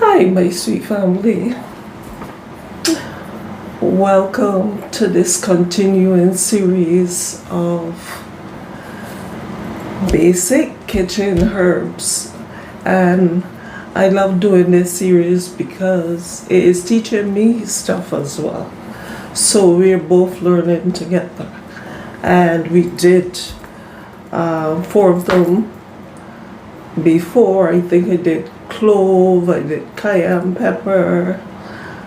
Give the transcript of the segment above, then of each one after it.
Hi, my sweet family. Welcome to this continuing series of basic kitchen herbs. And I love doing this series because it is teaching me stuff as well. So we're both learning together. And we did 4 of them before. I think I did clove, I did cayenne pepper,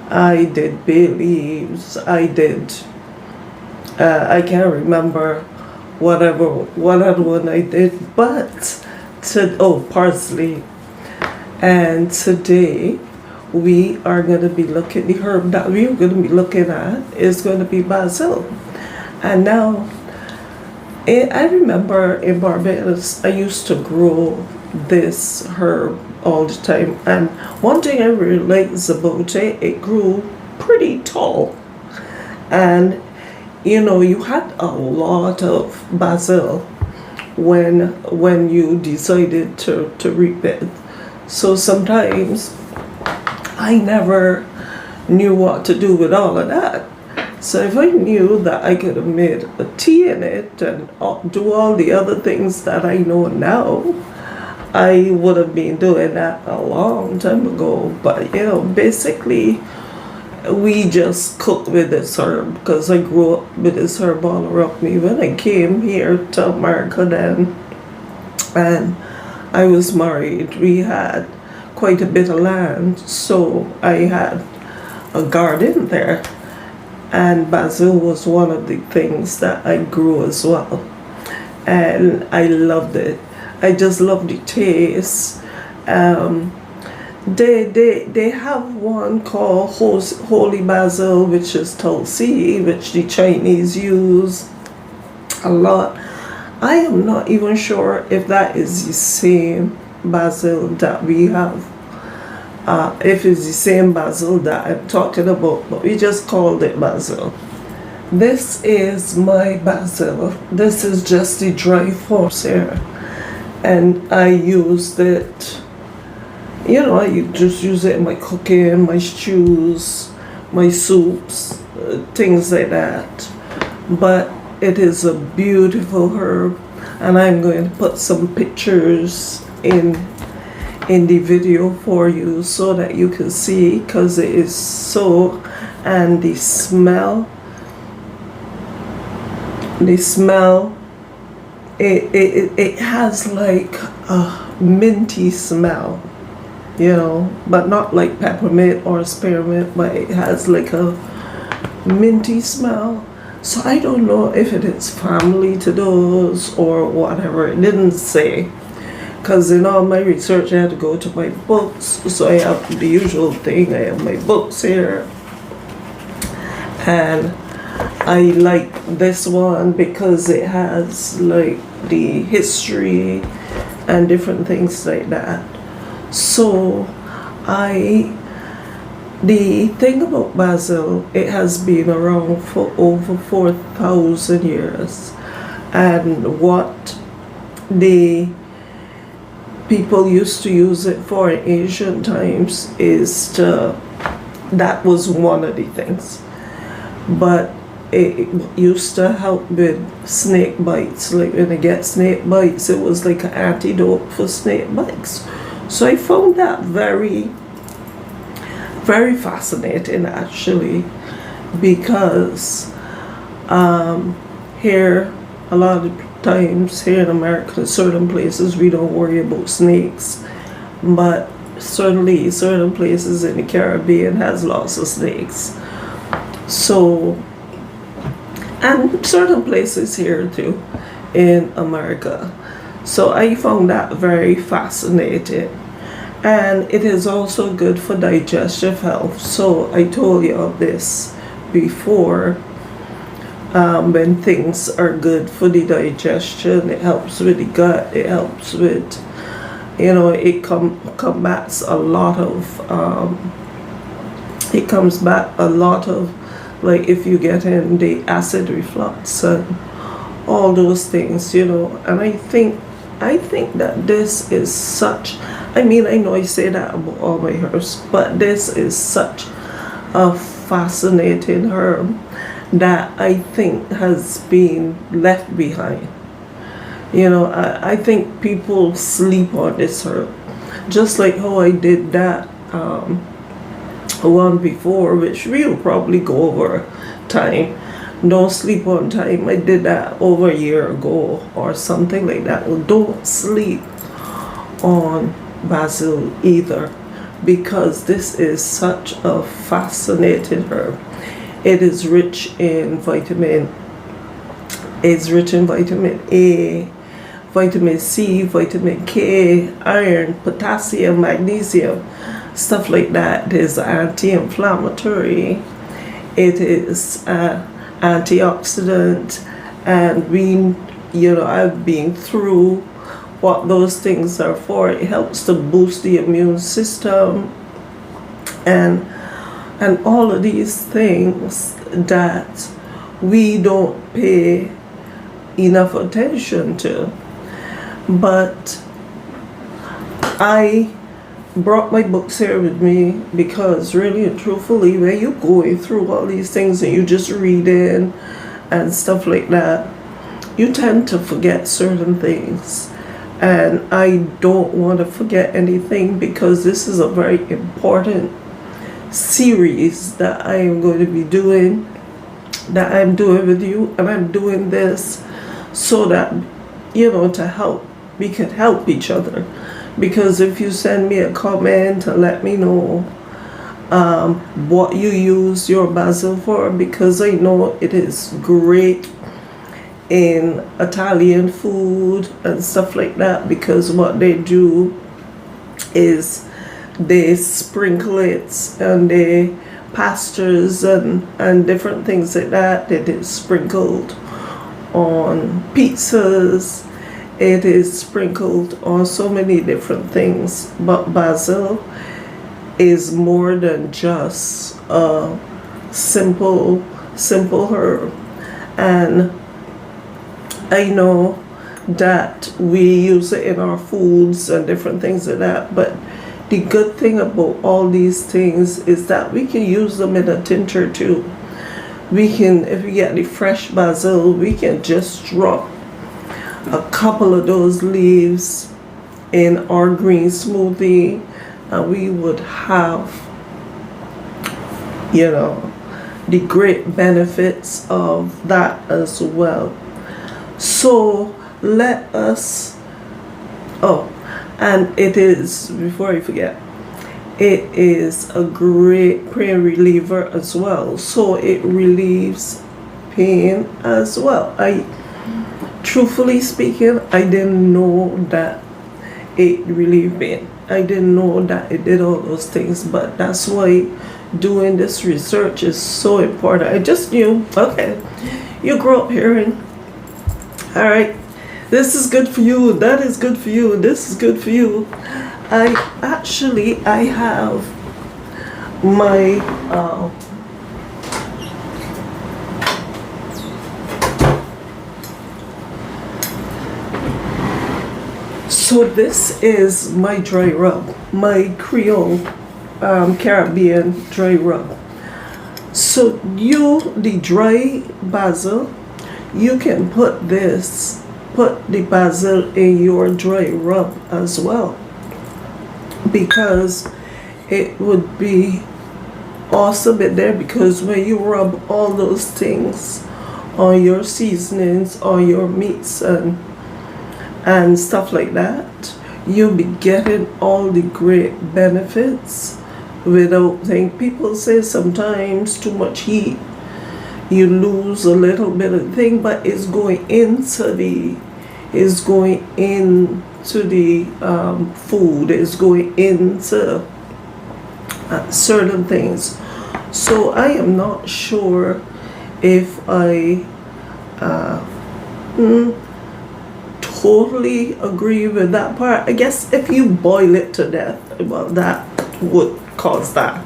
I did bay leaves, I can't remember what other one I did, but parsley. And today we are going to be looking, the herb that we're going to be looking at is going to be basil. And now, I remember in Barbados, I used to grow this herb all the time, and one thing I really liked about it, it grew pretty tall, and you had a lot of basil when you decided to reap it. So sometimes I never knew what to do with all of that. So if I knew that I could have made a tea in it and do all the other things that I know now, I would have been doing that a long time ago. But basically we just cook with this herb because I grew up with this herb all around me. When I came here to America then, and I was married, we had quite a bit of land, so I had a garden there, and basil was one of the things that I grew as well, and I loved it. I just love the taste. They have one called holy basil, which is tulsi, which the Chinese use a lot. I am not even sure if that is the same basil that we have. If it's the same basil that I'm talking about, but we just called it basil. This is my basil. This is just the dry force here. And I used it, I just use it in my cooking, my stews, my soups, things like that. But it is a beautiful herb, and I'm going to put some pictures in the video for you so that you can see, because it is so, and the smell, it has like a minty smell, but not like peppermint or spearmint, but it has like a minty smell. So I don't know if it is family to those or whatever. It didn't say, because in all my research I had to go to my books. So I have the usual thing, I have my books here, and I like this one because it has like the history and different things like that. So the thing about basil, it has been around for over 4,000 years, and what the people used to use it for in ancient times that was one of the things. But it used to help with snake bites. Like when I get snake bites, it was like an antidote for snake bites. So I found that very, very fascinating actually, because here, a lot of times here in America, certain places we don't worry about snakes, but certainly certain places in the Caribbean has lots of snakes. So, and certain places here too in America. So I found that very fascinating, and it is also good for digestive health. So I told you of this before. When things are good for the digestion, it helps with the gut, it helps with, it combats a lot of, it comes back a lot of, like if you get in the acid reflux and all those things, and I think that this is such I mean, I know I say that about all my herbs, but this is such a fascinating herb that I think has been left behind. You know, I think people sleep on this herb. Just like how I did that one before, which we'll probably go over time. Don't sleep on time. I did that over a year ago or something like that. Well, don't sleep on basil either, because this is such a fascinating herb. It is rich in it's rich in vitamin A, vitamin C, vitamin K, iron, potassium, magnesium, stuff like that. It is anti-inflammatory. It is antioxidant, and I've been through what those things are for. It helps to boost the immune system, and all of these things that we don't pay enough attention to. But I brought my books here with me because really and truthfully, when you're going through all these things and you just reading and stuff like that, you tend to forget certain things. And I don't want to forget anything, because this is a very important series that I am going to be doing, that I'm doing with you. And I'm doing this so that, to help, we can help each other. Because if you send me a comment and let me know what you use your basil for, because I know it is great in Italian food and stuff like that, because what they do is they sprinkle it and they pastures and different things like that. It is sprinkled on pizzas. It is sprinkled on so many different things. But basil is more than just a simple herb. And I know that we use it in our foods and different things like that, but the good thing about all these things is that we can use them in a tincture too. We can, if we get the fresh basil, we can just drop a couple of those leaves in our green smoothie, and we would have, the great benefits of that as well. So let us, and it is, before I forget, it is a great pain reliever as well. So it relieves pain as well. Truthfully speaking, I didn't know that it relieved pain. I didn't know that it did all those things, but that's why doing this research is so important. I just knew, okay, you grew up hearing, all right, this is good for you, that is good for you, this is good for you. I have my so this is my dry rub, my Creole Caribbean dry rub. So the dry basil, you can put the basil in your dry rub as well, because it would be awesome in there. Because when you rub all those things on your seasonings, on your meats and stuff like that, you'll be getting all the great benefits without thinking. People say sometimes too much heat, you lose a little bit of thing, but it's going into the food, it's going into certain things. So I am not sure if I totally agree with that part. I guess if you boil it to death, well, that would cause that.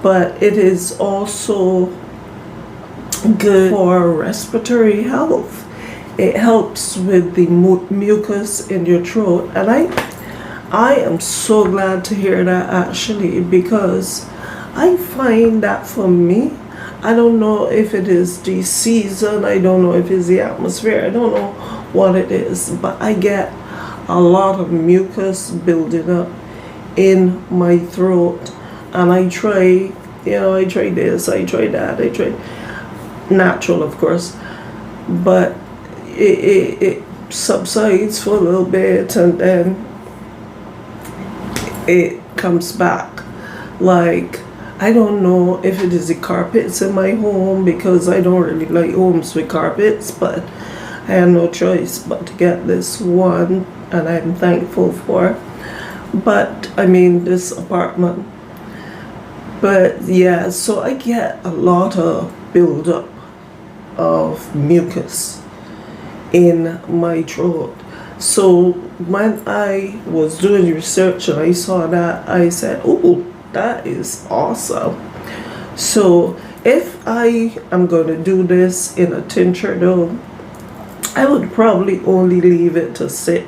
But it is also good for respiratory health. It helps with the mucus in your throat, and I am so glad to hear that actually, because I find that for me, I don't know if it is the season, I don't know if it's the atmosphere, I don't know what it is, but I get a lot of mucus building up in my throat. And I try, I try this, I try that, I try natural, of course, but it subsides for a little bit and then it comes back. Like, I don't know if it is the carpets in my home, because I don't really like homes with carpets, but I had no choice but to get this one, and I'm thankful for. But I mean, this apartment. But yeah, so I get a lot of buildup of mucus in my throat. So when I was doing research and I saw that, I said, oh, that is awesome. So if I am going to do this in a tincture though, I would probably only leave it to sit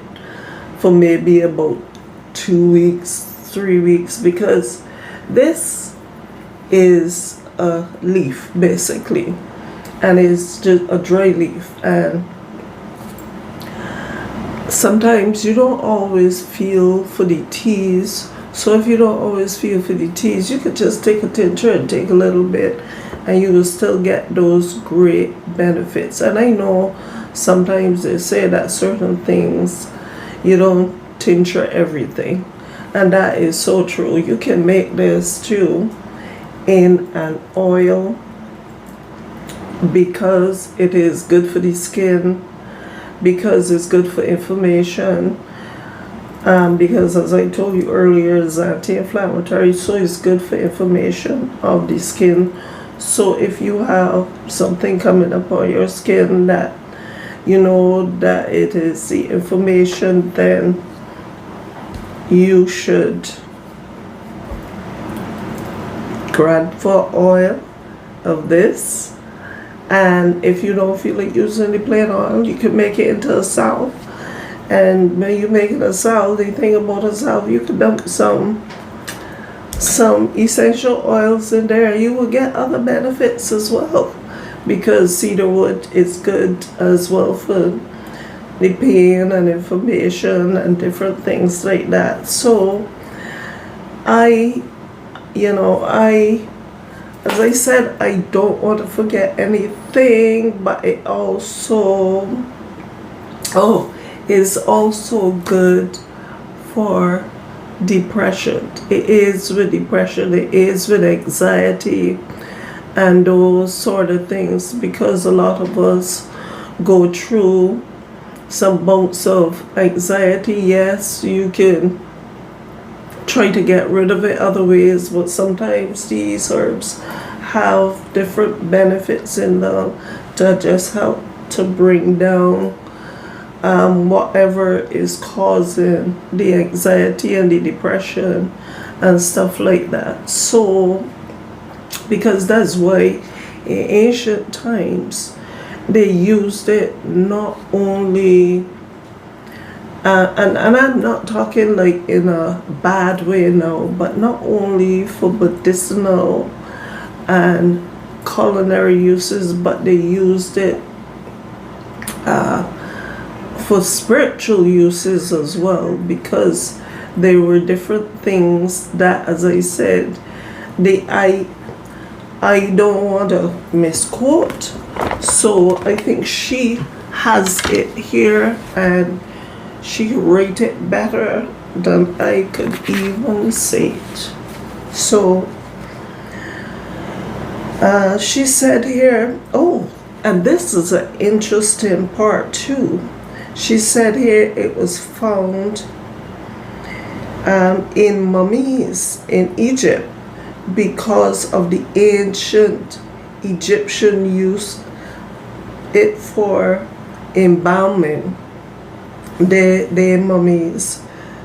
for maybe about 2 weeks, 3 weeks, because this is a leaf basically, and it's just a dry leaf, and sometimes you don't always feel for the teas. So if you don't always feel for the teas, you could just take a tincture and take a little bit, and you will still get those great benefits. And I know sometimes they say that certain things, you don't tincture everything, and that is so true. You can make this too in an oil, because it is good for the skin, because it's good for inflammation, because as I told you earlier, it's anti-inflammatory, so it's good for inflammation of the skin. So if you have something coming up on your skin that you know that it is the inflammation, then you should grab for oil of this. And if you don't feel like using the plain oil, you can make it into a salve. And when you make it a salve, the thing about a salve, you can dump some essential oils in there. You will get other benefits as well, because cedarwood is good as well for the pain and inflammation and different things like that. So as I said, I don't want to forget anything, but it also, is also good for depression. It is with depression, it is with anxiety and those sort of things, because a lot of us go through some bouts of anxiety. Yes, you can try to get rid of it other ways, but sometimes these herbs have different benefits in them to just help to bring down whatever is causing the anxiety and the depression and stuff like that. So because that's why in ancient times they used it not only and I'm not talking like in a bad way now, but not only for medicinal and culinary uses, but they used it for spiritual uses as well, because there were different things that, as I said, I don't want to misquote, so I think she has it here and she wrote it better than I could even say it. So she said here, and this is an interesting part too. She said here it was found in mummies in Egypt, because of the ancient Egyptian use it for embalming their mummies.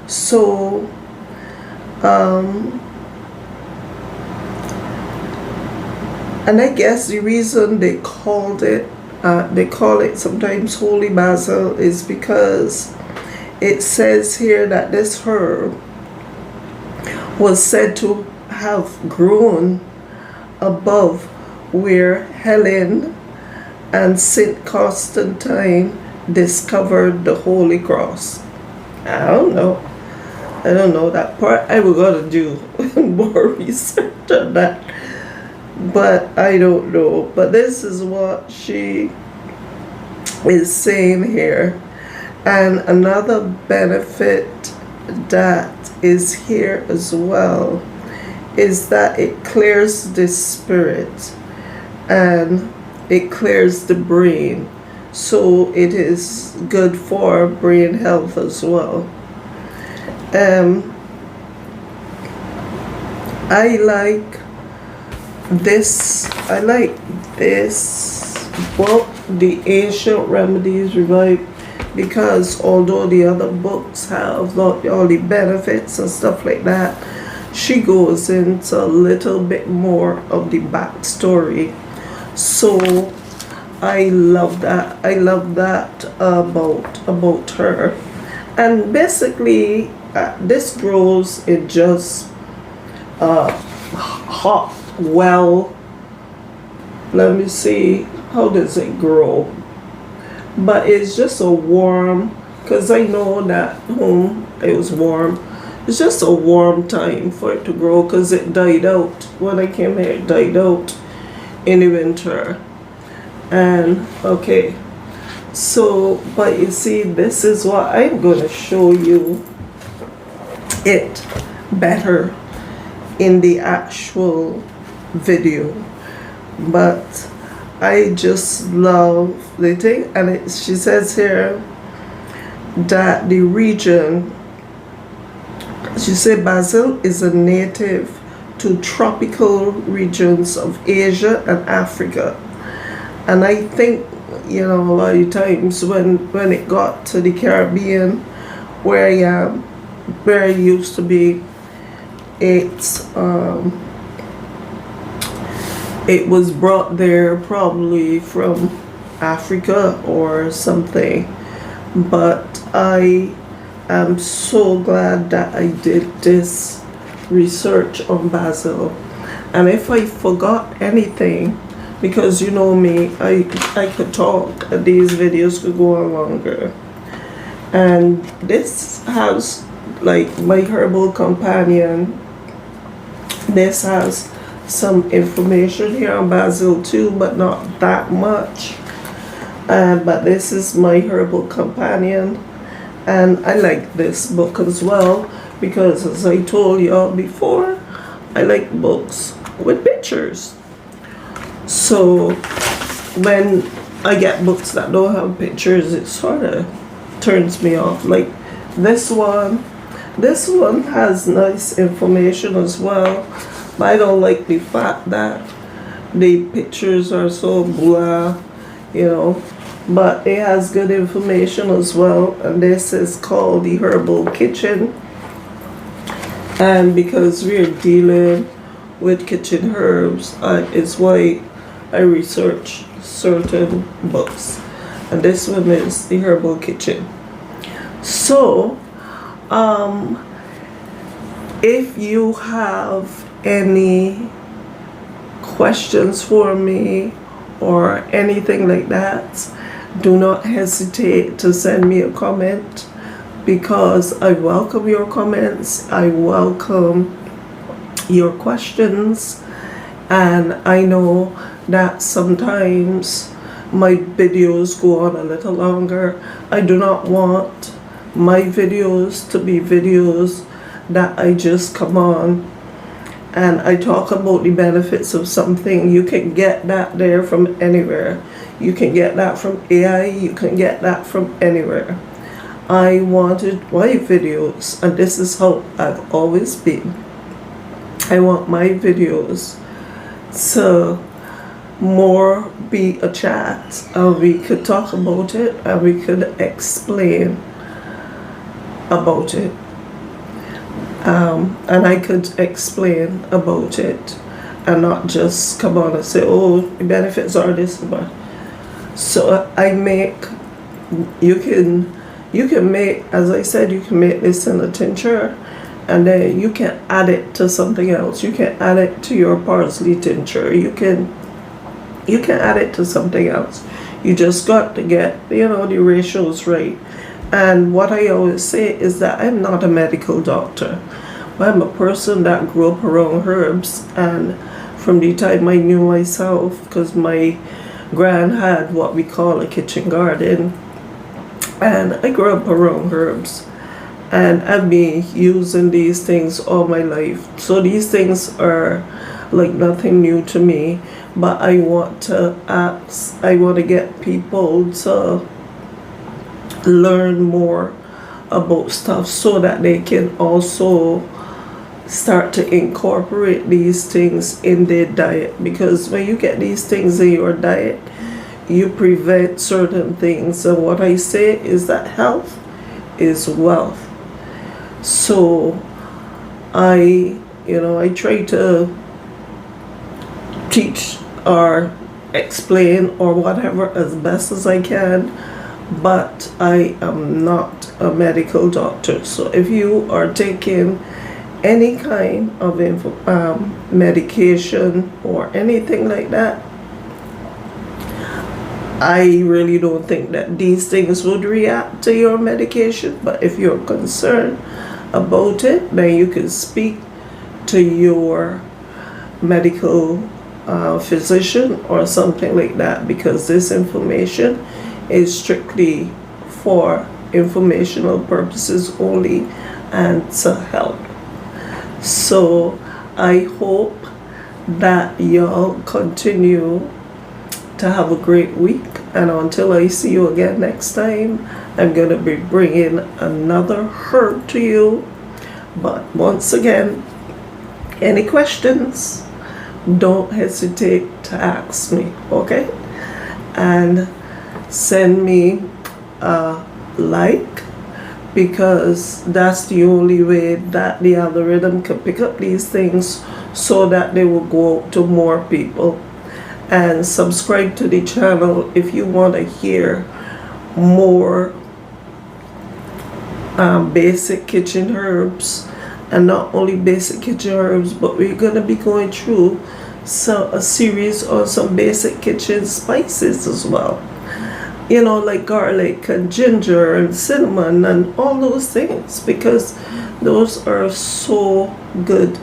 So and I guess the reason they call it sometimes holy basil is because it says here that this herb was said to have grown above where Helen and St. Constantine discovered the Holy Cross. I don't know that part. I was gonna do more research on that, but I don't know. But this is what she is saying here. And another benefit that is here as well is that it clears the spirit and it clears the brain. So it is good for brain health as well. I like this book, The Ancient Remedies Revived, because although the other books have all the benefits and stuff like that, she goes into a little bit more of the backstory. So I love that. I love that about her. And basically, this grows in just hot well. Let me see, how does it grow? But it's just a warm, because I know that home it was warm. It's just a warm time for it to grow, because it died out when I came here. It died out in the winter. And okay, so but you see, this is what I'm going to show you it better in the actual video. But I just love the thing. And she says here that the region, she said Basil is a native to tropical regions of Asia and Africa. And I think, a lot of times when it got to the Caribbean, where I am, where I used to be, it was brought there probably from Africa or something. But I am so glad that I did this research on basil. And if I forgot anything, because you know me, I could talk, these videos could go on longer. And this has, like, my herbal companion, this has some information here on basil too, but not that much. But this is my herbal companion, and I like this book as well, because as I told y'all before, I like books with pictures. So when I get books that don't have pictures, it sort of turns me off. Like this one has nice information as well, but I don't like the fact that the pictures are so blah, but it has good information as well. And this is called the Herbal Kitchen, and because we're dealing with kitchen herbs, it's why I research certain books, and this one is the Herbal Kitchen. So if you have any questions for me or anything like that, do not hesitate to send me a comment, because I welcome your comments, I welcome your questions. And I know that sometimes my videos go on a little longer. I do not want my videos to be videos that I just come on and I talk about the benefits of something. You can get that there from anywhere. You can get that from AI, you can get that from anywhere. I wanted my videos, and this is how I've always been. I want my videos to more be a chat, and we could talk about it and we could explain about it, and I could explain about it and not just come on and say, oh, the benefits are this, but so I make, you can You can make, as I said, you can make this in a tincture, and then you can add it to something else. You can add it to your parsley tincture. You can add it to something else. You just got to get, the ratios right. And what I always say is that I'm not a medical doctor. I'm a person that grew up around herbs, and from the time I knew myself, because my gran had what we call a kitchen garden, and I grew up around herbs, and I've been using these things all my life. So these things are like nothing new to me, but I want to get people to learn more about stuff so that they can also start to incorporate these things in their diet, because when you get these things in your diet, you prevent certain things. And what I say is that health is wealth. So I try to teach or explain or whatever as best as I can, but I am not a medical doctor. So if you are taking any kind of medication or anything like that, I really don't think that these things would react to your medication. But if you're concerned about it, then you can speak to your medical physician or something like that, because this information is strictly for informational purposes only and to help. So I hope that y'all continue to have a great week, and until I see you again next time, I'm going to be bringing another herb to you. But once again, any questions, don't hesitate to ask me, okay? And send me a like, because that's the only way that the algorithm can pick up these things so that they will go out to more people. And subscribe to the channel if you want to hear more basic kitchen herbs. And not only basic kitchen herbs, but we're going to be going through a series on some basic kitchen spices as well. Like garlic and ginger and cinnamon and all those things, because those are so good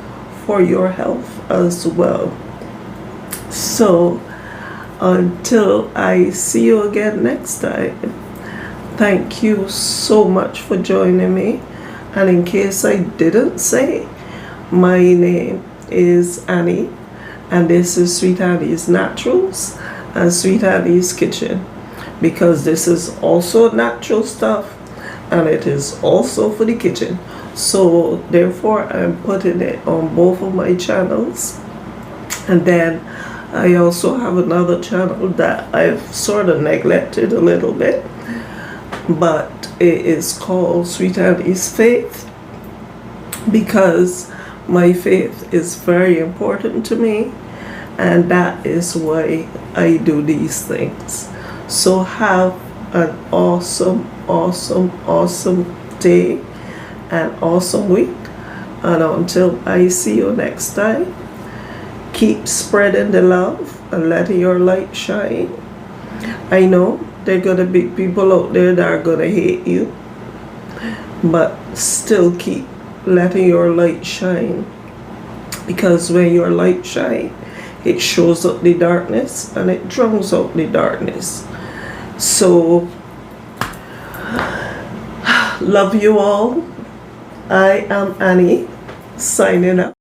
for your health as well. So until I see you again next time, thank you so much for joining me. And in case I didn't say, my name is Annie, and this is Sweet Annie's Naturals and Sweet Annie's Kitchen, because this is also natural stuff and it is also for the kitchen. So therefore I'm putting it on both of my channels. And then I also have another channel that I've sort of neglected a little bit, but it is called Sweet Annie's Faith, because my faith is very important to me, and that is why I do these things. So have an awesome, awesome, awesome day and awesome week. And until I see you next time, keep spreading the love and letting your light shine. I know there are going to be people out there that are going to hate you, but still keep letting your light shine, because when your light shines, it shows up the darkness and it drowns out the darkness. So love you all. I am Annie, signing out.